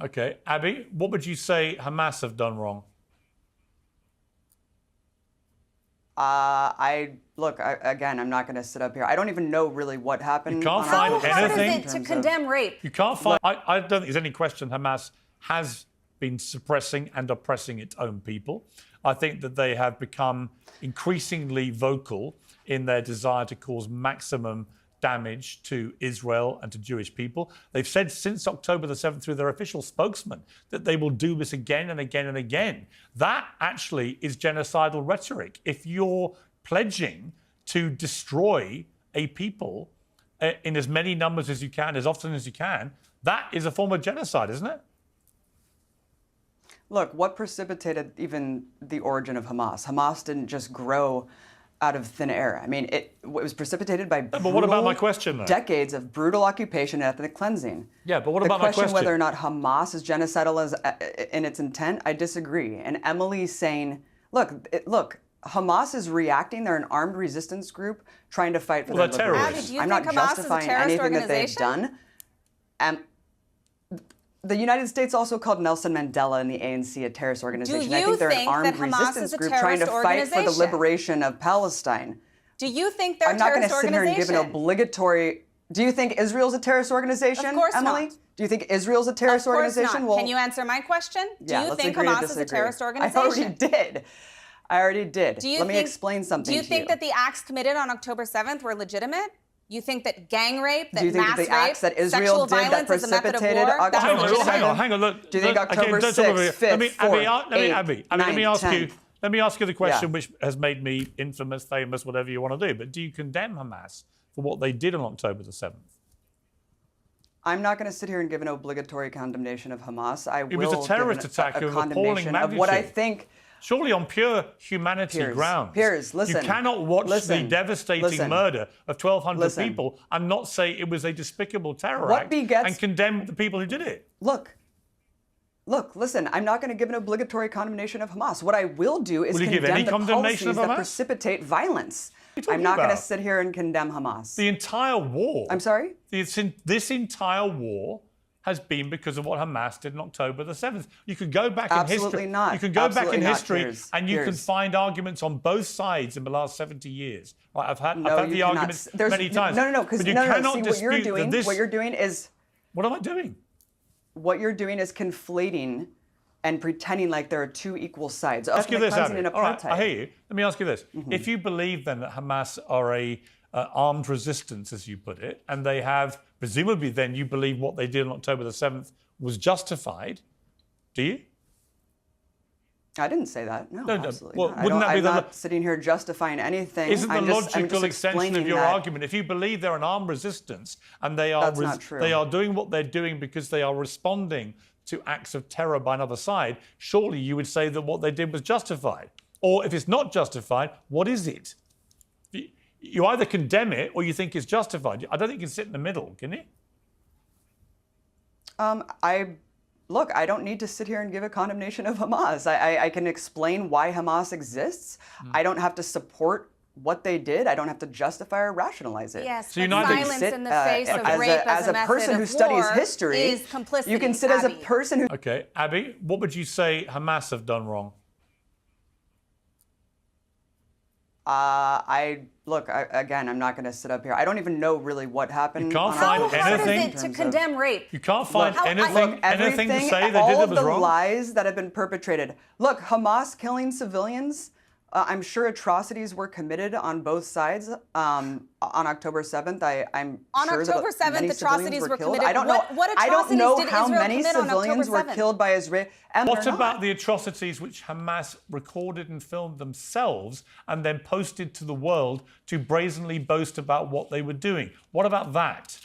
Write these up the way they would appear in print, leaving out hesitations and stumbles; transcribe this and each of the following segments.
Okay, Abby, what would you say Hamas have done wrong? Again, I'm not going to sit up here. I don't even know really what happened. You can't find anything. How hard is it to condemn rape? You can't find. I don't think there's any question Hamas has been suppressing and oppressing its own people. I think that they have become increasingly vocal in their desire to cause maximum damage to Israel and to Jewish people. They've said since October the 7th through their official spokesman that they will do this again and again and again. That actually is genocidal rhetoric. If you're pledging to destroy a people in as many numbers as you can, as often as you can, that is a form of genocide, isn't it? Look, what precipitated even the origin of Hamas? Hamas didn't just grow out of thin air. I mean, it was precipitated by but what about my question, though? Decades of brutal occupation and ethnic cleansing. Yeah, but what about my question? The question whether or not Hamas is genocidal in its intent, I disagree. And Emily's saying, look, Hamas is reacting. They're an armed resistance group trying to fight for their liberation. I'm not justifying anything that they've done. The United States also called Nelson Mandela and the ANC a terrorist organization. I think they're an armed resistance group trying to fight for the liberation of Palestine. Do you think they're a terrorist organization? I'm not going to sit here and give an obligatory... Do you think Israel's a terrorist organization, Of course Emily? not. Do you think Israel's a terrorist organization? Not. Can you answer my question? Do you think Hamas is a terrorist organization? I already did. Let me explain something to you. Do you think that the acts committed on October 7th were legitimate? You think that gang rape, that mass rape, mass the acts that Israel sexual did that violence is a method of precipitated war? Hang on. Look, do you think October 6th, 5th, 4th, 8th, let me ask you the question which has made me infamous, famous, whatever you want to do. But do you condemn Hamas for what they did on October the 7th? I'm not going to sit here and give an obligatory condemnation of Hamas. It was a terrorist attack of appalling magnitude. Of what I think. Surely on pure humanity grounds. Piers, listen. You cannot watch the devastating murder of 1,200 people and not say it was a despicable terror act and condemn the people who did it. Look, listen, I'm not going to give an obligatory condemnation of Hamas. What I will do is condemn the policies that precipitate violence. I'm not going to sit here and condemn Hamas. The entire war. I'm sorry? This entire war has been because of what Hamas did on October the 7th. You could go back in history. Absolutely not. You can go back in history Piers, and you can find arguments on both sides in the last 70 years. Right, I've had the arguments many times. No, because see, what you're doing is... What am I doing? What you're doing is conflating and pretending like there are two equal sides. Ask you this, Abby. All right, I hear you. Let me ask you this. If you believe then that Hamas are a armed resistance, as you put it, and they have, presumably then you believe what they did on October the 7th was justified, do you? I didn't say that. No, absolutely well, not. Wouldn't that be I'm not sitting here justifying anything. Isn't the logical extension of your argument, if you believe they're an armed resistance and they are doing what they're doing because they are responding to acts of terror by another side, surely you would say that what they did was justified. Or if it's not justified, what is it? You either condemn it or you think it's justified. I don't think you can sit in the middle, can you? Look, I don't need to sit here and give a condemnation of Hamas. I can explain why Hamas exists. I don't have to support what they did. I don't have to justify or rationalize it. Yes, so silence in the face of rape as a person who studies history is complicity. You can sit as a person who... Okay, Abby, what would you say Hamas have done wrong? Again, I'm not going to sit up here. I don't even know really what happened. You can't find anything. How hard is it to condemn rape? You can't find anything to say they did that was wrong? All of the lies that have been perpetrated. Look, Hamas killing civilians, I'm sure atrocities were committed on both sides on October 7th. I'm sure October 7th, atrocities were committed. I don't know how many civilians were killed by Israel. What about the atrocities which Hamas recorded and filmed themselves and then posted to the world to brazenly boast about what they were doing? What about that?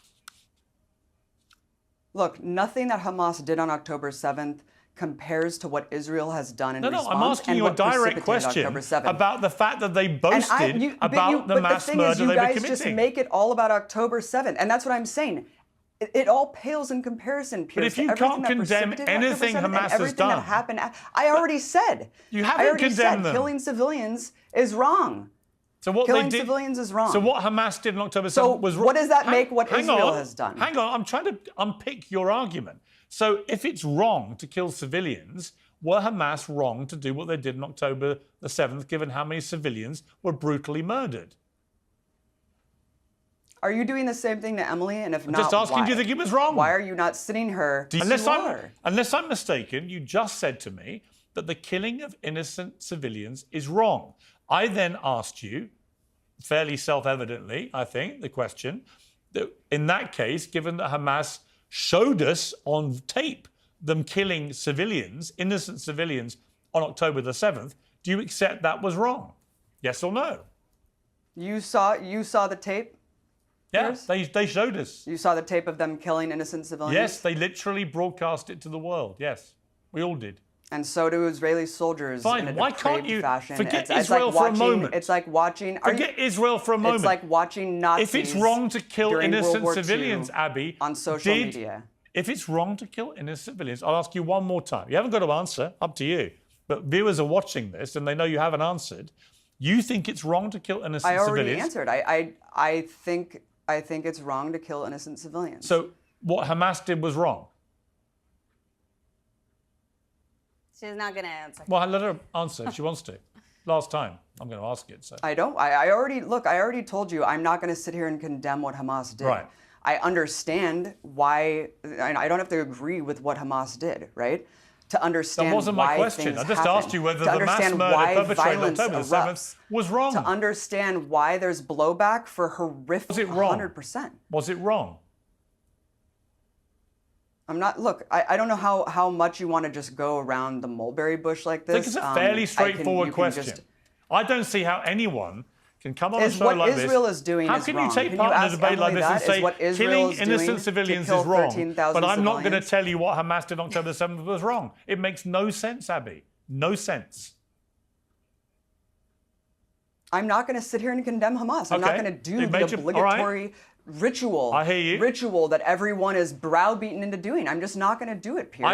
Look, nothing that Hamas did on October 7th compares to what Israel has done in response. I'm asking you a direct question about the fact that they boasted about the mass murder they were committing. You guys just make it all about October 7th, and that's what I'm saying. It all pales in comparison, Piers. But if you can't condemn anything Hamas has done, that happened, I already said. You haven't condemned them. Killing civilians is wrong. So what Killing civilians is wrong. So what Hamas did on October 7th was wrong. What does that make what Israel has done? Hang on, I'm trying to unpick your argument. So if it's wrong to kill civilians, were Hamas wrong to do what they did on October the 7th, given how many civilians were brutally murdered? Are you doing the same thing to Emily? And if not, Just asking, why? do you think it was wrong? Why are you not sitting her? Unless I'm mistaken, you just said to me that the killing of innocent civilians is wrong. I then asked you, fairly self-evidently, I think, the question, that in that case, given that Hamas showed us on tape them killing civilians, innocent civilians, on October the 7th, do you accept that was wrong? Yes or no? You saw the tape? Yeah, Piers? they showed us. You saw the tape of them killing innocent civilians? Yes, they literally broadcast it to the world. Yes, we all did. And so do Israeli soldiers Fine. in a Why depraved can't you fashion. forget It's Israel like for a watching, moment? It's like watching... Forget Israel for a moment. It's like watching Nazis If it's wrong to kill during World innocent War civilians, II Abby, on social media. If it's wrong to kill innocent civilians, I'll ask you one more time. You haven't got to answer, up to you. But viewers are watching this and they know you haven't answered. You think it's wrong to kill innocent civilians? I already answered. I think it's wrong to kill innocent civilians. So what Hamas did was wrong? She's not going to answer. Well, let her answer if she wants to. Last time, I'm going to ask it. So. I already told you I'm not going to sit here and condemn what Hamas did. Right. I understand why, I don't have to agree with what Hamas did, right? To understand that wasn't my question. I just asked you whether the mass murder perpetrated on October the 7th was wrong. To understand why there's blowback for horrific. Was it wrong? 100%. Was it wrong? I'm not. Look, I don't know how much you want to just go around the mulberry bush like this. I think it's a fairly straightforward question. I don't see how anyone can come on a show like this. What Israel is doing how is can wrong. you take Can part you in a ask debate like Emily this and that? say Is what Israel killing is doing innocent to civilians kill is wrong, 13,000 but I'm not going to civilians? tell you what Hamas did on October the 7th was wrong. It makes no sense, Abby. No sense. I'm not going to sit here and condemn Hamas. I'm not Okay. going to do It the made you- obligatory ritual. I hear you. Ritual that everyone is browbeaten into doing. I'm just not going to do it, Piers.